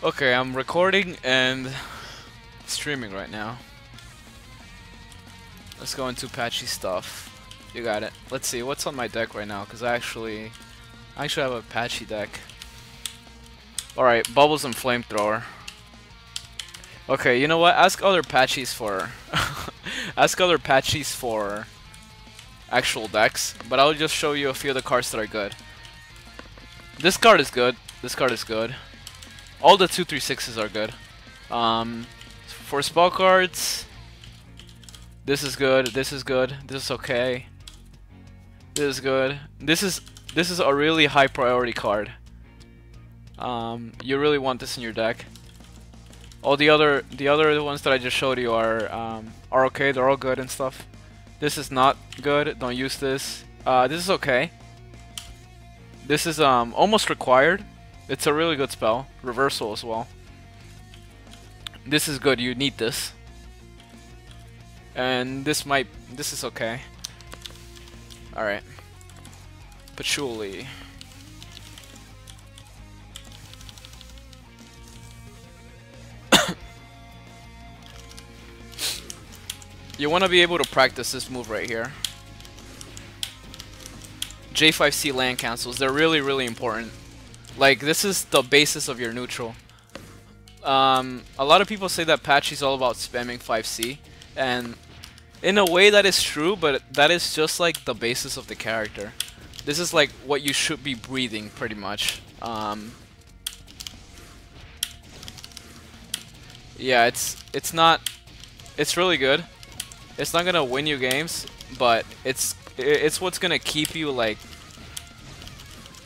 Okay, I'm recording and streaming right now. Let's go into patchy stuff. You got it. Let's see what's on my deck right now, because I actually have a patchy deck. Alright, bubbles and flamethrower. Okay, you know what? Ask other patchies for ask other patchies for actual decks, but I'll just show you a few of the cards that are good. This card is good. This card is good. All the 2/3/6s are good. For spell cards, this is good. This is good. This is okay. This is good. This is a really high priority card. You really want this in your deck. All the other ones that I just showed you are okay. They're all good and stuff. This is not good. Don't use this. This is okay. This is almost required. It's a really good spell. Reversal as well. This is good. You need this. And this is okay. Alright. Patchouli. You want to be able to practice this move right here. J5C land cancels. They're really, really important. Like, this is the basis of your neutral. A lot of people say that Patchy's all about spamming 5C, and in a way that is true, but that is just like the basis of the character. This is like what you should be breathing, pretty much. Yeah, it's really good. It's not gonna win you games, but it's what's gonna keep you, like,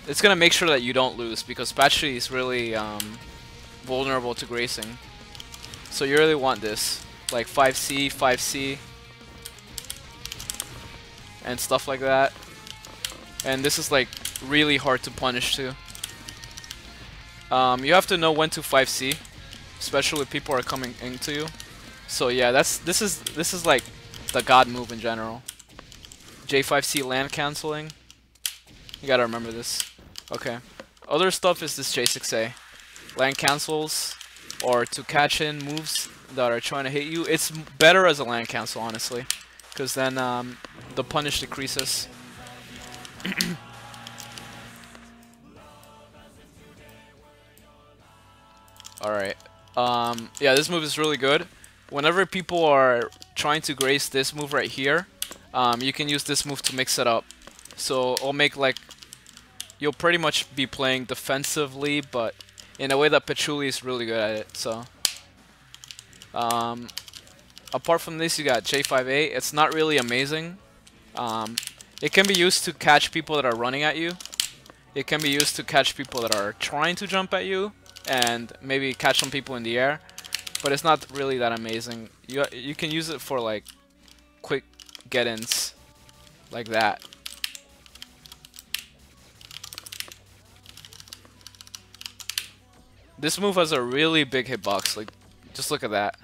it's gonna make sure that you don't lose, because Patchouli is really vulnerable to gracing. So you really want this, like 5C, 5C, and stuff like that. And this is like really hard to punish too. You have to know when to 5C, especially if people are coming into you. So yeah, this is like the god move in general. J5C land canceling. You gotta remember this. Okay. Other stuff is this J6A. Land cancels, or to catch in moves that are trying to hit you. It's better as a land cancel, honestly, because then the punish decreases. Alright. Yeah, this move is really good. Whenever people are trying to grace this move right here, you can use this move to mix it up. So it'll make, like, you'll pretty much be playing defensively, but in a way that Patchouli is really good at it. So apart from this, you got J5A. It's not really amazing. It can be used to catch people that are running at you. It can be used to catch people that are trying to jump at you, and maybe catch some people in the air. But it's not really that amazing. You can use it for, like, quick get-ins, like that. This move has a really big hitbox. Like, just look at that.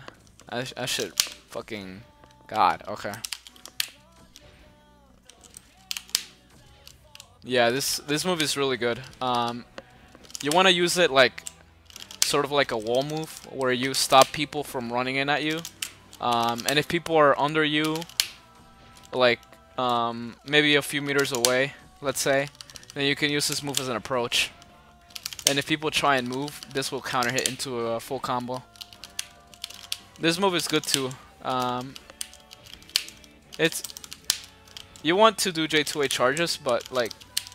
I should fucking God. Okay. Yeah, this move is really good. You want to use it like sort of like a wall move, where you stop people from running in at you. And if people are under you, like maybe a few meters away, let's say, then you can use this move as an approach. And if people try and move, this will counter hit into a full combo. This move is good too. You want to do J2A charges, but like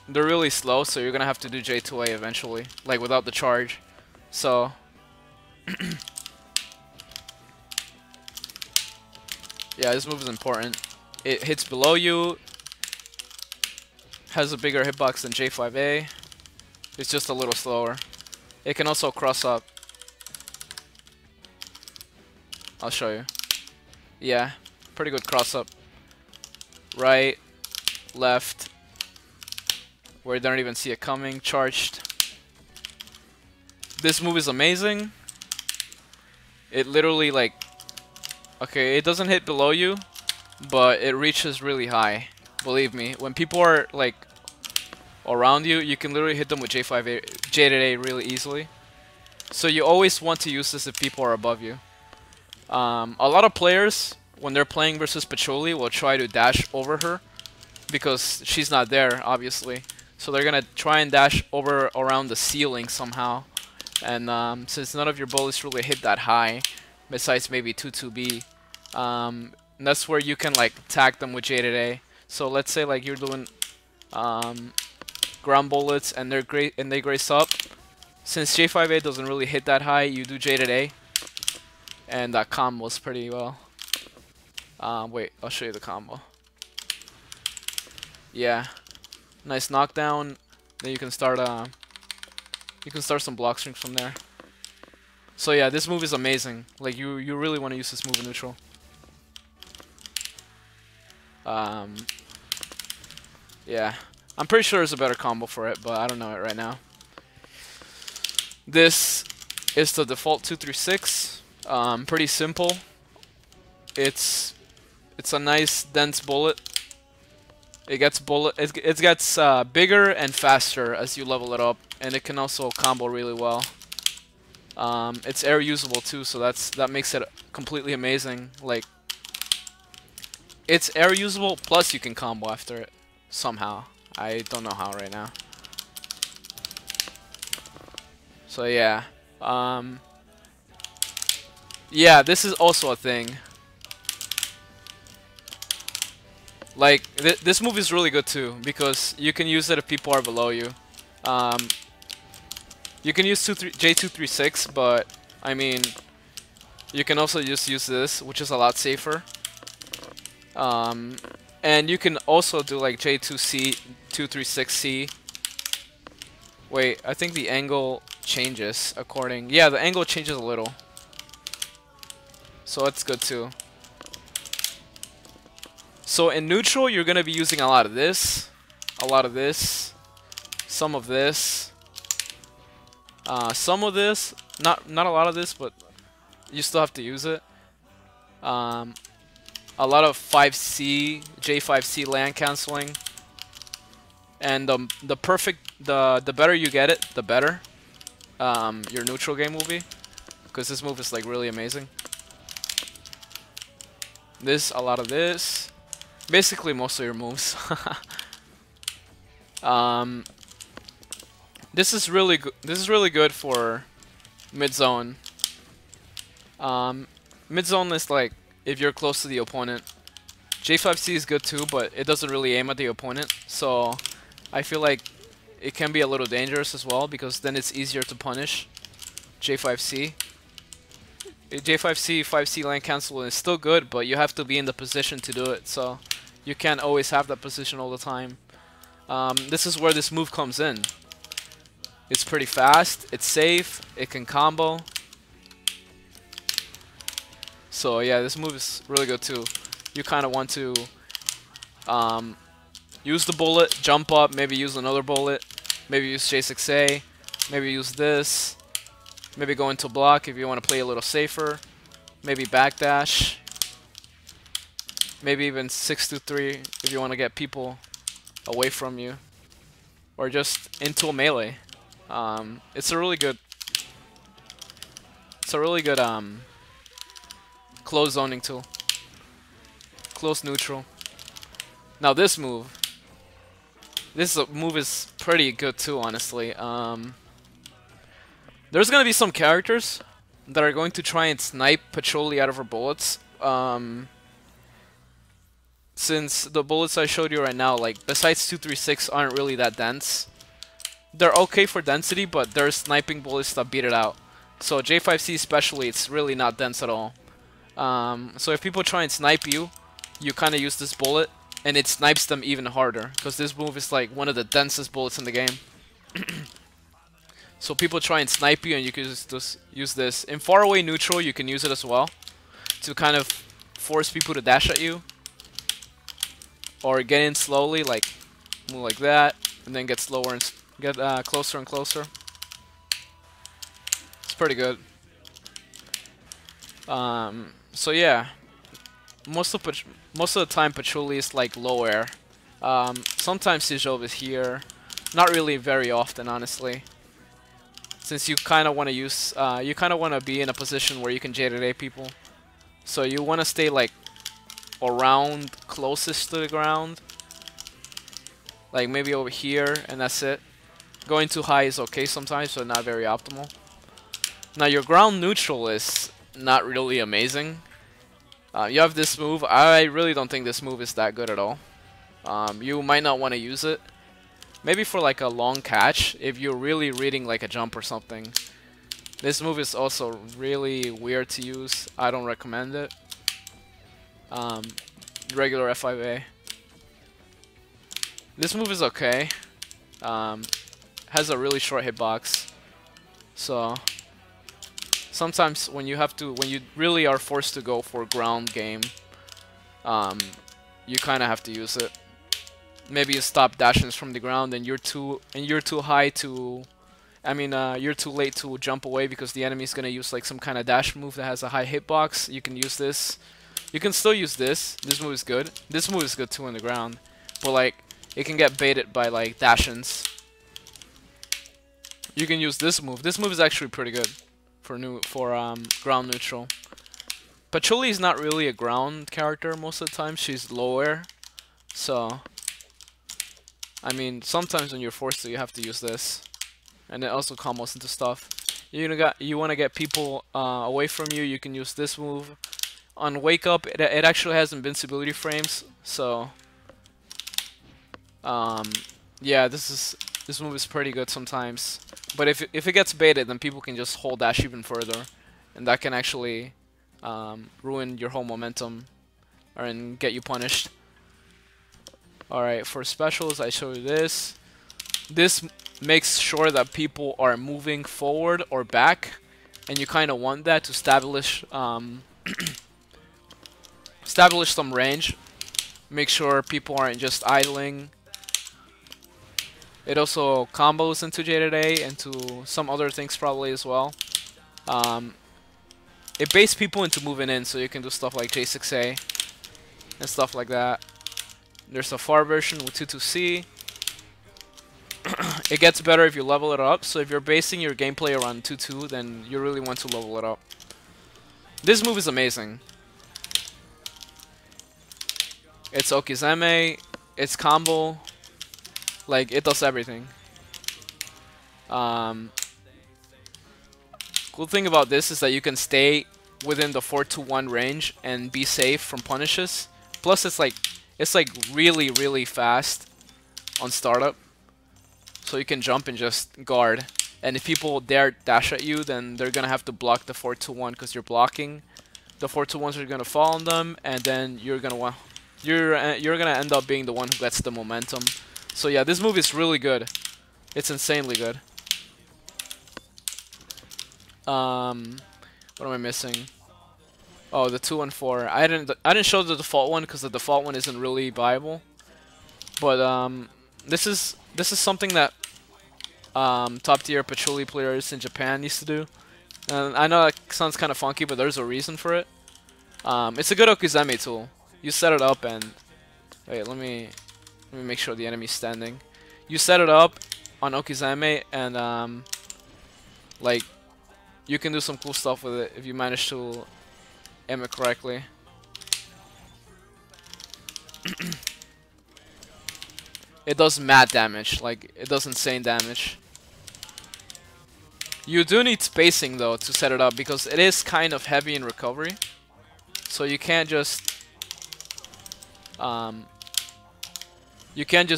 they're really slow, so you're gonna have to do J2A eventually, like without the charge. So yeah, this move is important. It hits below you, has a bigger hitbox than J5A. It's just a little slower. It can also cross up. I'll show you. Yeah, pretty good cross up. Right, left, where you don't even see it coming, charged. This move is amazing. It literally, like, okay, it doesn't hit below you, but it reaches really high. Believe me, when people are like around you, you can literally hit them with J8A really easily. So you always want to use this if people are above you. A lot of players, when they're playing versus Patchouli, will try to dash over her because she's not there, obviously. So they're gonna try and dash over around the ceiling somehow. And since none of your bullets really hit that high, besides maybe 2-2B, that's where you can like tag them with J-A. So let's say like you're doing ground bullets and they grace up. Since J5A doesn't really hit that high, you do J-A, and that combos pretty well. Wait, I'll show you the combo. Yeah, nice knockdown. Then you can start some block strings from there. So yeah, this move is amazing. Like you really want to use this move in neutral. Yeah, I'm pretty sure there's a better combo for it, but I don't know it right now. This is the default 236. Pretty simple. It's a nice dense bullet. It gets bigger and faster as you level it up, and it can also combo really well. It's air usable too, so that makes it completely amazing. Like, it's air usable plus you can combo after it somehow. I don't know how right now. So yeah, yeah, this is also a thing. Like this move is really good too because you can use it if people are below you. You can use J236, but I mean, you can also just use this, which is a lot safer. And you can also do like J2C, 236C. Wait, I think the angle changes according. Yeah, the angle changes a little, so that's good too. So in neutral, you're gonna be using a lot of this, some of this, not a lot of this, but you still have to use it. A lot of 5C, J5C land canceling, and the better you get it, the better your neutral game will be, because this move is like really amazing. A lot of this. Basically, most of your moves. This is really good. This is really good for mid zone. Mid zone is like if you're close to the opponent. J5C is good too, but it doesn't really aim at the opponent. So I feel like it can be a little dangerous as well because then it's easier to punish J5C. J5C, 5C land cancel is still good, but you have to be in the position to do it. So you can't always have that position all the time. This is where this move comes in. It's pretty fast, it's safe, it can combo. So yeah, this move is really good too. You kind of want to use the bullet, jump up, maybe use another bullet, maybe use J6A, maybe use this, maybe go into block if you want to play a little safer, maybe backdash. Maybe even 6-3 if you want to get people away from you, or just into a melee. It's a really good close zoning tool. Close neutral. Now this move is pretty good too, honestly. There's gonna be some characters that are going to try and snipe Patchouli out of her bullets. Since the bullets I showed you right now, like, besides 236 aren't really that dense. They're okay for density, but there's sniping bullets that beat it out. So J5C especially, it's really not dense at all. So if people try and snipe you, you kind of use this bullet, and it snipes them even harder, because this move is like one of the densest bullets in the game. So people try and snipe you, and you can just use this. In far away neutral, you can use it as well, to kind of force people to dash at you. Or get in slowly, like move like that, and then get slower and get closer and closer. It's pretty good. So yeah, most of the time Patchouli is like low air. Sometimes Sijov is here, not really very often, honestly. since you kind of want to use, you kind of want to be in a position where you can J-to-A people. So you want to stay like around closest to the ground, like maybe over here, and that's it. Going too high is okay sometimes, but not very optimal. Now your ground neutral is not really amazing. You have this move. I really don't think this move is that good at all. You might not want to use it. Maybe for like a long catch, if you're really reading like a jump or something. This move is also really weird to use. I don't recommend it. Regular F5A. This move is okay. Has a really short hitbox. So sometimes when you really are forced to go for ground game, you kind of have to use it. Maybe you stop dashes from the ground and you're too high to, you're too late to jump away because the enemy's gonna use like some kind of dash move that has a high hitbox. You can use this. You can still use this. This move is good. This move is good too on the ground, but like it can get baited by like dash-ins. You can use this move. This move is actually pretty good for ground neutral. Patchouli is not really a ground character most of the time. She's lower, so sometimes when you're forced to, you have to use this, and it also combos into stuff. You want to get people away from you. You can use this move. On Wake Up, it actually has invincibility frames, so yeah, this move is pretty good sometimes. But if it gets baited, then people can just hold dash even further, and that can actually ruin your whole momentum and get you punished. Alright, for specials, I show you this. This makes sure that people are moving forward or back, and you kind of want that to establish establish some range. Make sure people aren't just idling. It also combos into J-to-A and to some other things probably as well. It baits people into moving in, so you can do stuff like J6A and stuff like that. There's a far version with 22C. It gets better if you level it up, so if you're basing your gameplay around 2-2, then you really want to level it up. This move is amazing. It's Okizeme, it's combo, like it does everything. Cool thing about this is that you can stay within the 4-1 range and be safe from punishes. Plus it's like really fast on startup, so you can jump and just guard. And if people dare dash at you, then they're gonna have to block the 4-1 because you're blocking. The 4-1s are gonna fall on them, and then you're gonna end up being the one who gets the momentum. So yeah, this move is really good. It's insanely good. What am I missing? Oh, the 2 and 4. I didn't show the default one because the default one isn't really viable. But this is something that top tier Patchouli players in Japan used to do. And I know that sounds kind of funky, but there's a reason for it. It's a good Okizeme tool. You set it up and wait, let me make sure the enemy's standing. You set it up on Okizeme and like you can do some cool stuff with it if you manage to aim it correctly. It does mad damage, like it does insane damage. You do need spacing though to set it up because it is kind of heavy in recovery. So you can't just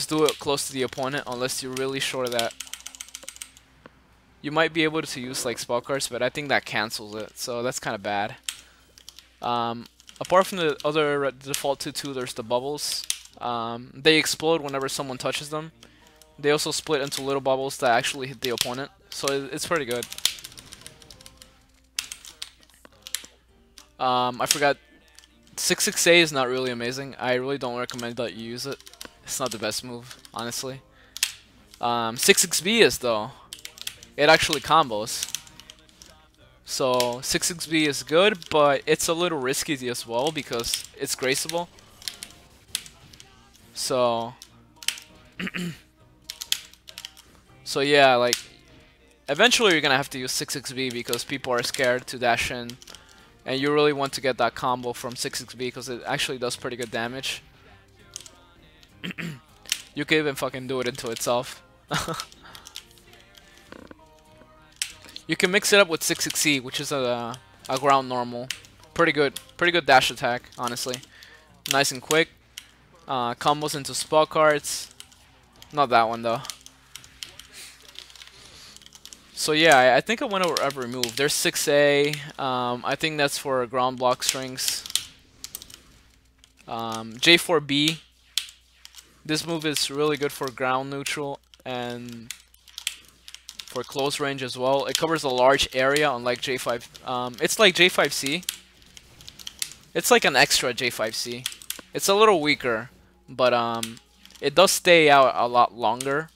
do it close to the opponent unless you're really sure that you might be able to use like spell cards, but I think that cancels it, so that's kind of bad. Apart from the other default 2-2, there's the bubbles. They explode whenever someone touches them. They also split into little bubbles that actually hit the opponent, so it's pretty good. I forgot, 6-6A is not really amazing. I really don't recommend that you use it. It's not the best move, honestly. 6-6B is though. It actually combos. So 6-6B is good, but it's a little risky as well because it's graceable. So so yeah, like Eventually you're gonna have to use 6xb because people are scared to dash in, and you really want to get that combo from 6xb because it actually does pretty good damage. You can even fucking do it into itself. You can mix it up with 6xc, which is a ground normal. Pretty good dash attack, honestly. Nice and quick. Combos into spell cards. Not that one though. So yeah, I think I went over every move. There's 6A. I think that's for ground block strings. J4B. This move is really good for ground neutral and for close range as well. It covers a large area, unlike J5. It's like J5C. It's like an extra J5C. It's a little weaker, but it does stay out a lot longer.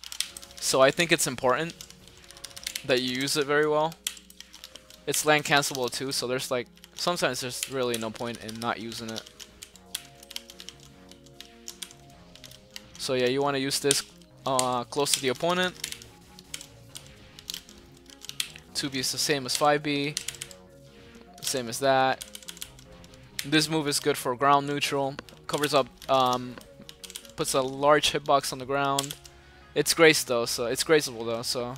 So I think it's important that you use it very well. It's land cancelable too, so there's like sometimes there's really no point in not using it. So yeah, you want to use this close to the opponent. 2B is the same as 5B, same as that. This move is good for ground neutral. Covers up, puts a large hitbox on the ground. It's grace though, so it's graceable though. So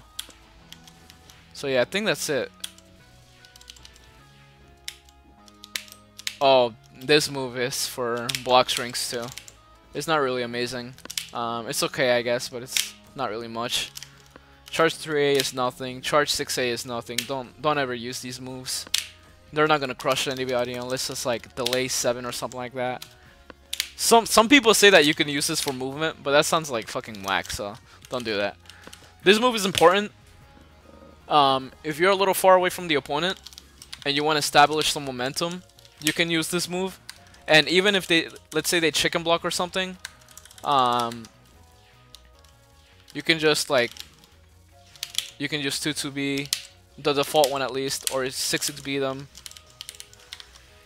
yeah, I think that's it. Oh, this move is for block strings too. It's not really amazing. It's okay, I guess, but it's not really much. Charge 3A is nothing. Charge 6A is nothing. Don't ever use these moves. They're not gonna crush anybody unless it's like delay 7 or something like that. Some people say that you can use this for movement, but that sounds like fucking whack, so don't do that. This move is important. If you're a little far away from the opponent and you want to establish some momentum, you can use this move. And even if they, let's say they chicken block or something, you can just like, you can just 2-2B, the default one at least, or 6-6B them.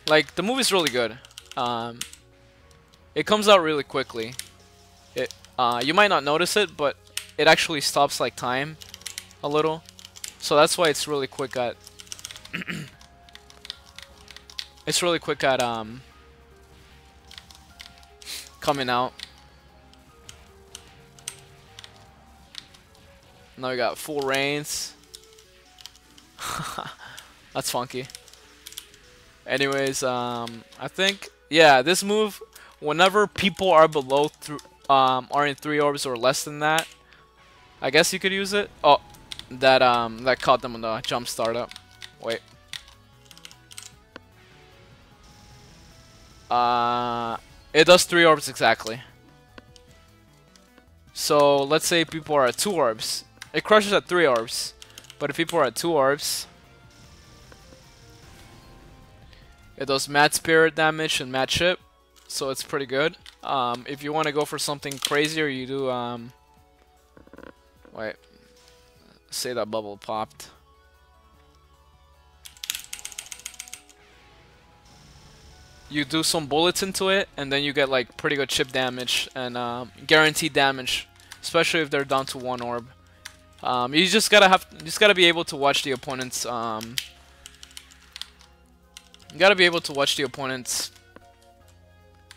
Like, the move is really good. It comes out really quickly. You might not notice it, but it actually stops like time a little. So that's why it's really quick at it's really quick at coming out. Now we got full reigns. That's funky. Anyways, I think yeah, this move, whenever people are below are in 3 orbs or less than that, I guess you could use it. Oh, that caught them on the jump startup. Wait. It does 3 orbs exactly. So let's say people are at 2 orbs. It crushes at 3 orbs. But if people are at 2 orbs, it does mad spirit damage and mad chip. So it's pretty good. If you want to go for something crazier, you do wait. Say that bubble popped. You do some bullets into it, and then you get like pretty good chip damage and guaranteed damage, especially if they're down to 1 orb. You just gotta be able to watch the opponent's you gotta be able to watch the opponent's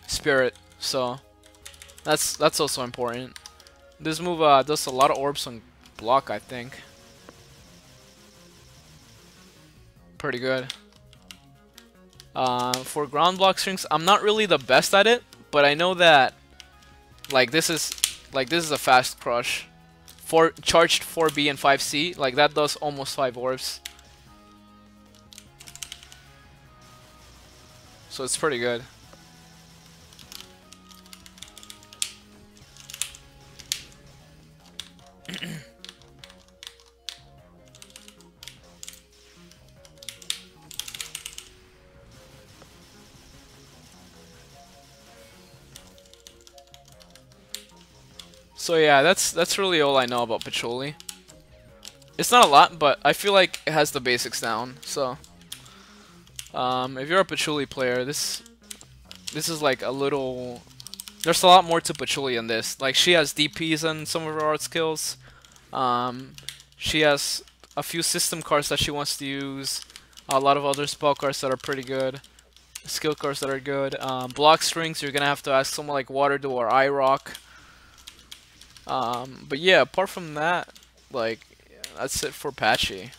spirit, so that's also important. This move does a lot of orbs on block, I think. Pretty good. For ground block strings, I'm not really the best at it, but I know that like this is a fast crush. Charged 4B and 5C, like that does almost 5 orbs. So it's pretty good. So yeah, that's really all I know about Patchouli. It's not a lot, but I feel like it has the basics down. So if you're a Patchouli player, this is like a little. There's a lot more to Patchouli than this. Like she has DPs on some of her art skills. She has a few system cards that she wants to use, a lot of other spell cards that are pretty good, skill cards that are good. Block strings, you're gonna have to ask someone like Water Dew or iRock. But yeah, apart from that, like, that's it for Patchy.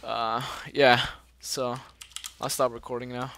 Yeah, so I'll stop recording now.